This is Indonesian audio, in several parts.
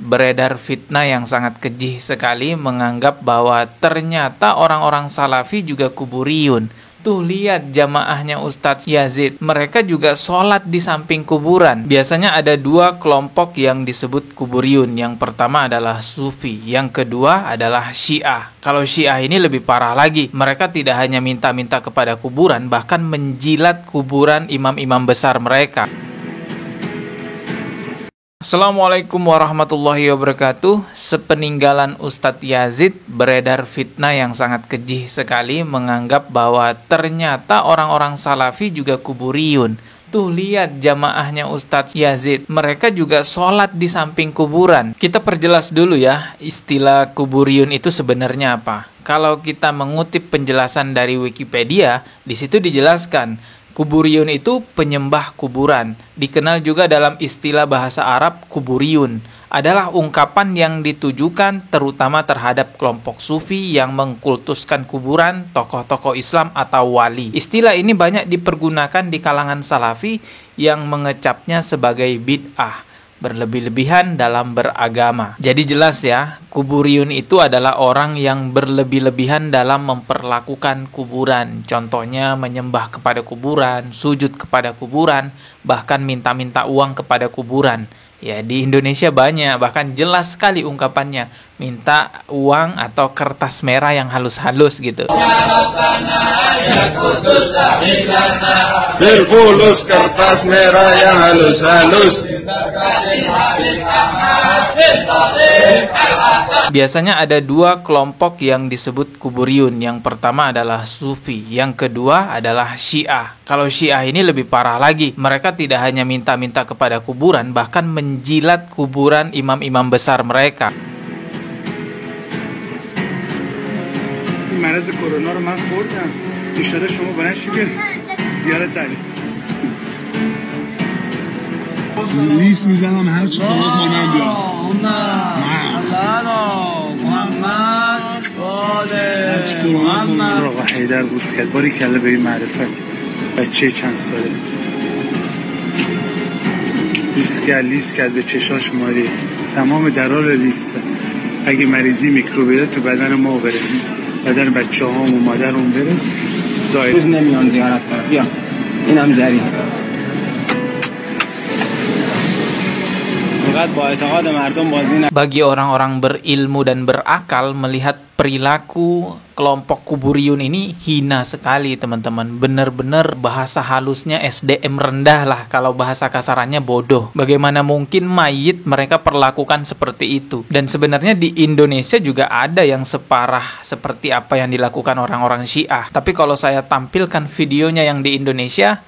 beredar fitnah yang sangat keji sekali menganggap bahwa ternyata orang-orang Salafi juga kuburiyun. Tuh lihat jamaahnya Ustadz Yazid, mereka juga sholat di samping kuburan. Biasanya ada dua kelompok yang disebut kuburiyun. Yang pertama adalah Sufi, yang kedua adalah Syiah. Kalau Syiah ini lebih parah lagi. Mereka tidak hanya minta-minta kepada kuburan, bahkan menjilat kuburan imam-imam besar mereka. Assalamualaikum warahmatullahi wabarakatuh. Sepeninggalan Ustadz Yazid, beredar fitnah yang sangat keji sekali menganggap bahwa ternyata orang-orang Salafi juga kuburiyun. Tuh lihat jamaahnya Ustadz Yazid, mereka juga sholat di samping kuburan. Kita perjelas dulu ya, istilah kuburiyun itu sebenarnya apa. Kalau kita mengutip penjelasan dari Wikipedia, di situ dijelaskan kuburiyun itu penyembah kuburan. Dikenal juga dalam istilah bahasa Arab kuburiyun. Adalah ungkapan yang ditujukan terutama terhadap kelompok sufi yang mengkultuskan kuburan, tokoh-tokoh Islam atau wali. Istilah ini banyak dipergunakan di kalangan Salafi yang mengecapnya sebagai bid'ah, berlebih-lebihan dalam beragama. Jadi jelas ya, kuburiyun itu adalah orang yang berlebih-lebihan dalam memperlakukan kuburan. Contohnya menyembah kepada kuburan, sujud kepada kuburan, bahkan minta-minta uang kepada kuburan. Ya, di Indonesia banyak, bahkan jelas sekali ungkapannya. Minta uang atau kertas merah yang halus-halus gitu. Berfulus kertas merah yang halus-halus. Biasanya ada dua kelompok yang disebut kuburiyun. Yang pertama adalah Sufi, yang kedua adalah Syiah. Kalau Syiah ini lebih parah lagi. Mereka tidak hanya minta-minta kepada kuburan, bahkan menjilat kuburan imam-imam besar mereka. مرض کرونا رو من خوردم. اشاره شما بلند شید زیارت علی. لیست میزنم هر چی باز مانم بیام. محمد محمد آقا حیدر بوسکت باری کله به این معرفت بچه چند ساله لیست کرد به چشاش ماری تمام درار لیست اگه مریضی میکروبیده تو بدن ما بره بدن بچه ها و مادر اون بره زاید روز نمیان زیارت کنم بیا اینم زری Bagi orang-orang berilmu dan berakal, melihat perilaku kelompok kuburiyun ini hina sekali teman-teman. Benar-benar bahasa halusnya SDM rendah lah, kalau bahasa kasarannya bodoh. Bagaimana mungkin mayit mereka perlakukan seperti itu? Dan sebenarnya di Indonesia juga ada yang separah seperti apa yang dilakukan orang-orang Syiah. Tapi kalau saya tampilkan videonya yang di Indonesia,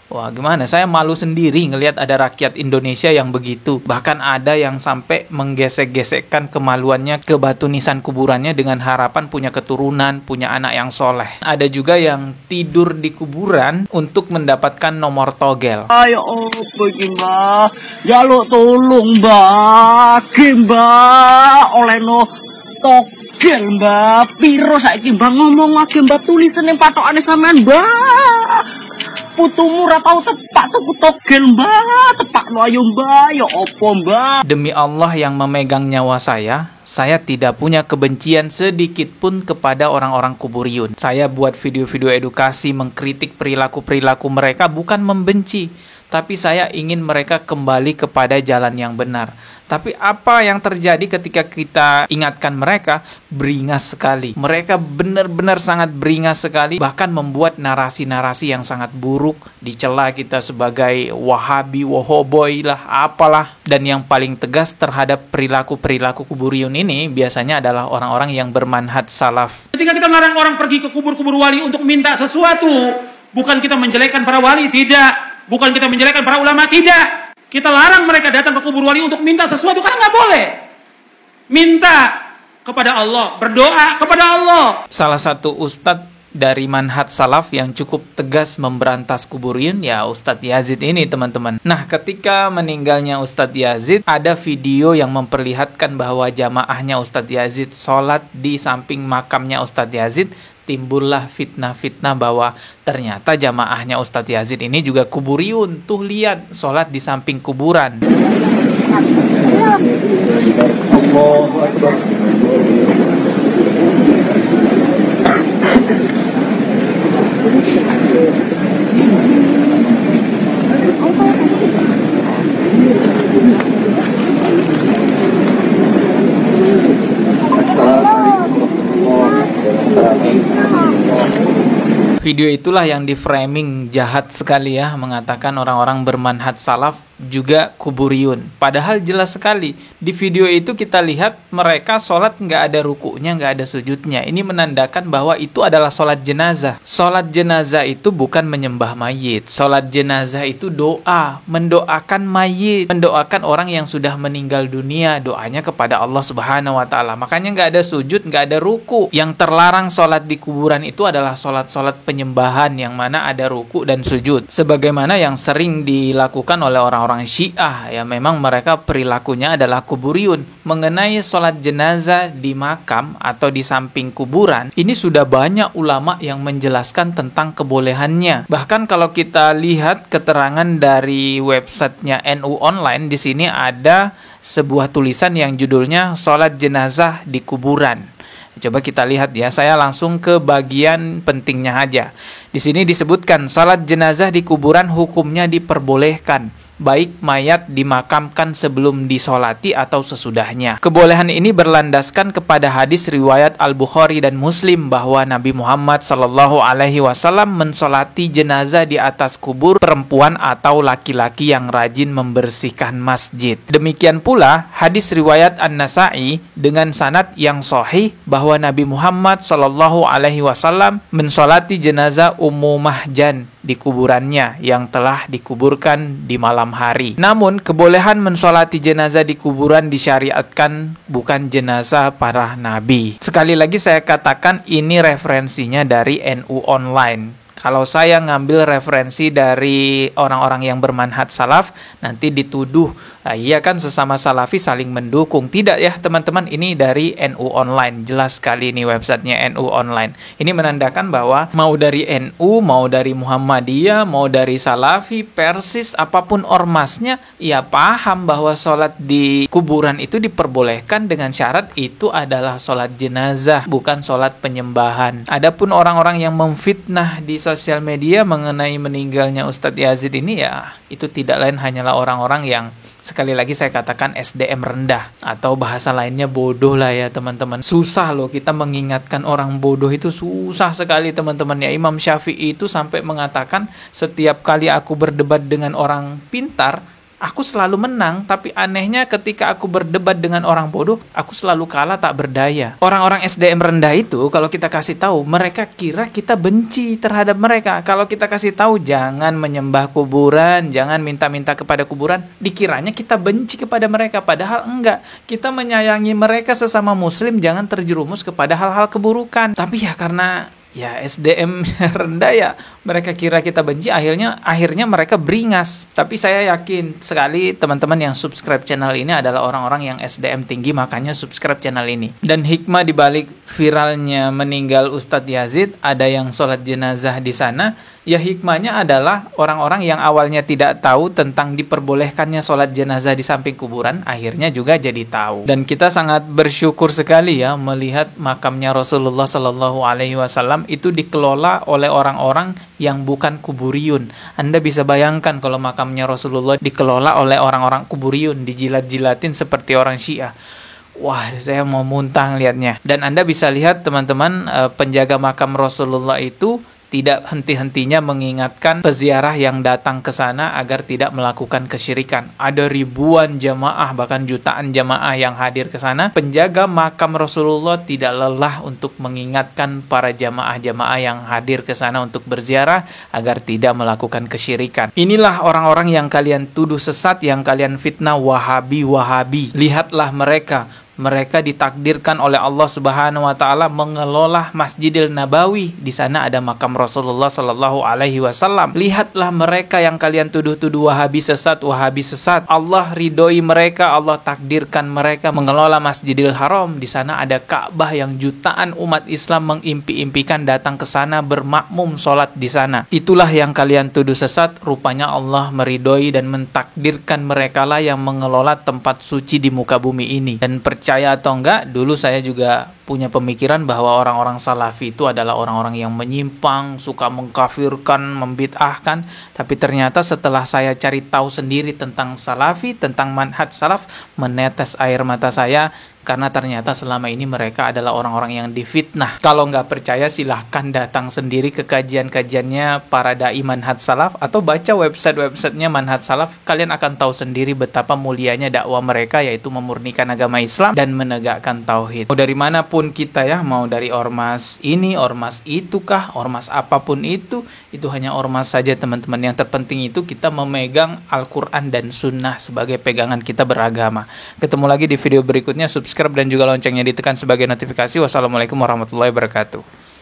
wah gimana, saya malu sendiri ngelihat ada rakyat Indonesia yang begitu. Bahkan ada yang sampai menggesek-gesekkan kemaluannya ke batu nisan kuburannya dengan harapan punya keturunan, punya anak yang soleh. Ada juga yang tidur di kuburan untuk mendapatkan nomor togel. Ayo pergi mbak, jaluk tolong mbak, oleh no togel mbak, piro saiki mbak ngomong lagi mbak tulisan yang patokane sampean mbak. Putumu ra tau tepak tuku togel mbak, tepak lo ayo mbak, ya opo mbak. Demi Allah yang memegang nyawa saya tidak punya kebencian sedikit pun kepada orang-orang kuburiyun. Saya buat video-video edukasi mengkritik perilaku-perilaku mereka, bukan membenci, tapi saya ingin mereka kembali kepada jalan yang benar. Tapi apa yang terjadi ketika kita ingatkan mereka? Beringas sekali. Mereka benar-benar sangat beringas sekali, bahkan membuat narasi-narasi yang sangat buruk, dicela kita sebagai wahabi, wahoboy lah, apalah. Dan yang paling tegas terhadap perilaku-perilaku kuburiyun ini biasanya adalah orang-orang yang bermanhaj salaf. Ketika kita melarang orang pergi ke kubur-kubur wali untuk minta sesuatu, bukan kita menjelekkan para wali, tidak. Bukan kita menjelekkan para ulama, tidak. Kita larang mereka datang ke kubur wali untuk minta sesuatu, karena nggak boleh. Minta kepada Allah, berdoa kepada Allah. Salah satu ustadz dari manhaj salaf yang cukup tegas memberantas kuburiyun, ya Ustadz Yazid ini teman-teman. Nah, ketika meninggalnya Ustadz Yazid, ada video yang memperlihatkan bahwa jamaahnya Ustadz Yazid sholat di samping makamnya Ustadz Yazid. Timbullah fitnah-fitnah bahwa ternyata jamaahnya Ustadz Yazid ini juga kuburiyun. Tuh lihat, sholat di samping kuburan. Video itulah yang di-framing jahat sekali ya, mengatakan orang-orang bermanhaj salaf juga kuburiyun. Padahal jelas sekali di video itu kita lihat mereka sholat nggak ada rukunya, nggak ada sujudnya. Ini menandakan bahwa itu adalah sholat jenazah. Sholat jenazah itu bukan menyembah mayit. Sholat jenazah itu doa, mendoakan mayit, mendoakan orang yang sudah meninggal dunia, doanya kepada Allah Subhanahu Wa Taala. Makanya nggak ada sujud, nggak ada ruku. Yang terlarang sholat di kuburan itu adalah sholat-sholat penyembahan yang mana ada ruku dan sujud. Sebagaimana yang sering dilakukan oleh orang-orang Syiah, ya memang mereka perilakunya adalah kuburiyun. Mengenai sholat jenazah di makam atau di samping kuburan, ini sudah banyak ulama yang menjelaskan tentang kebolehannya. Bahkan kalau kita lihat keterangan dari websitenya NU Online, di sini ada sebuah tulisan yang judulnya sholat jenazah di kuburan. Coba kita lihat ya, saya langsung ke bagian pentingnya aja. Di sini disebutkan salat jenazah di kuburan hukumnya diperbolehkan, baik mayat dimakamkan sebelum disolati atau sesudahnya. Kebolehan ini berlandaskan kepada hadis riwayat Al-Bukhari dan Muslim bahwa Nabi Muhammad SAW mensolati jenazah di atas kubur perempuan atau laki-laki yang rajin membersihkan masjid. Demikian pula hadis riwayat An-Nasa'i dengan sanad yang sahih bahwa Nabi Muhammad SAW mensolati jenazah Ummu Mahjan di kuburannya yang telah dikuburkan di malam hari. Namun, kebolehan mensolati jenazah di kuburan disyariatkan, bukan jenazah para nabi. Sekali lagi saya katakan ini referensinya dari NU Online. Kalau saya ngambil referensi dari orang-orang yang bermanhaj salaf, nanti dituduh, iya kan sesama salafi saling mendukung. Tidak ya teman-teman, ini dari NU Online. Jelas sekali ini websitenya NU Online. Ini menandakan bahwa mau dari NU, mau dari Muhammadiyah, mau dari Salafi, Persis, apapun ormasnya, ya paham bahwa sholat di kuburan itu diperbolehkan dengan syarat itu adalah sholat jenazah, bukan sholat penyembahan. Adapun orang-orang yang memfitnah di sosial media mengenai meninggalnya Ustadz Yazid ini, ya itu tidak lain hanyalah orang-orang yang sekali lagi saya katakan SDM rendah, atau bahasa lainnya bodoh lah ya teman-teman. Susah loh kita mengingatkan orang bodoh, itu susah sekali teman-teman ya. Imam Syafi'i itu sampai mengatakan, setiap kali aku berdebat dengan orang pintar, aku selalu menang, tapi anehnya ketika aku berdebat dengan orang bodoh, aku selalu kalah tak berdaya. Orang-orang SDM rendah itu kalau kita kasih tahu, mereka kira kita benci terhadap mereka. Kalau kita kasih tahu jangan menyembah kuburan, jangan minta-minta kepada kuburan, dikiranya kita benci kepada mereka, padahal enggak. Kita menyayangi mereka sesama muslim, jangan terjerumus kepada hal-hal keburukan. Tapi ya karena ya SDM rendah ya, mereka kira kita benci, akhirnya mereka beringas. Tapi saya yakin sekali teman-teman yang subscribe channel ini adalah orang-orang yang SDM tinggi, makanya subscribe channel ini. Dan hikmah dibalik viralnya meninggal Ustadz Yazid, ada yang sholat jenazah di sana, ya hikmahnya adalah orang-orang yang awalnya tidak tahu tentang diperbolehkannya sholat jenazah di samping kuburan, akhirnya juga jadi tahu. Dan kita sangat bersyukur sekali ya melihat makamnya Rasulullah SAW itu dikelola oleh orang-orang yang bukan kuburiyun. Anda bisa bayangkan kalau makamnya Rasulullah dikelola oleh orang-orang kuburiyun, dijilat-jilatin seperti orang Syiah. Wah, saya mau muntah lihatnya. Dan Anda bisa lihat teman-teman, penjaga makam Rasulullah itu tidak henti-hentinya mengingatkan peziarah yang datang ke sana agar tidak melakukan kesyirikan. Ada ribuan jamaah, bahkan jutaan jamaah yang hadir ke sana. Penjaga makam Rasulullah tidak lelah untuk mengingatkan para jamaah-jamaah yang hadir ke sana untuk berziarah agar tidak melakukan kesyirikan. Inilah orang-orang yang kalian tuduh sesat, yang kalian fitnah Wahabi. Lihatlah mereka ditakdirkan oleh Allah Subhanahu wa taala mengelola Masjidil Nabawi. Di sana ada makam Rasulullah sallallahu alaihi wasallam. Lihatlah mereka yang kalian tuduh-tuduh Wahabi sesat. Allah ridhoi mereka, Allah takdirkan mereka mengelola Masjidil Haram. Di sana ada Ka'bah yang jutaan umat Islam mengimpi-impikan datang ke sana bermakmum salat di sana. Itulah yang kalian tuduh sesat. Rupanya Allah meridhoi dan mentakdirkan mereka lah yang mengelola tempat suci di muka bumi ini. Dan Percaya atau enggak, dulu saya juga punya pemikiran bahwa orang-orang salafi itu adalah orang-orang yang menyimpang, suka mengkafirkan, membid'ahkan. Tapi ternyata setelah saya cari tahu sendiri tentang salafi, tentang manhaj salaf, menetes air mata saya, karena ternyata selama ini mereka adalah orang-orang yang difitnah. Kalau nggak percaya, silahkan datang sendiri ke kajian-kajiannya para dai manhaj salaf, atau baca website-websitenya manhaj salaf. Kalian akan tahu sendiri betapa mulianya dakwah mereka, yaitu memurnikan agama Islam dan menegakkan tauhid. Mau dari manapun kita ya, mau dari ormas ini, ormas itu kah, ormas apapun itu hanya ormas saja teman-teman. Yang terpenting itu kita memegang Al-Quran dan Sunnah sebagai pegangan kita beragama. Ketemu lagi di video berikutnya. Subscribe dan juga loncengnya ditekan sebagai notifikasi. Wassalamualaikum warahmatullahi wabarakatuh.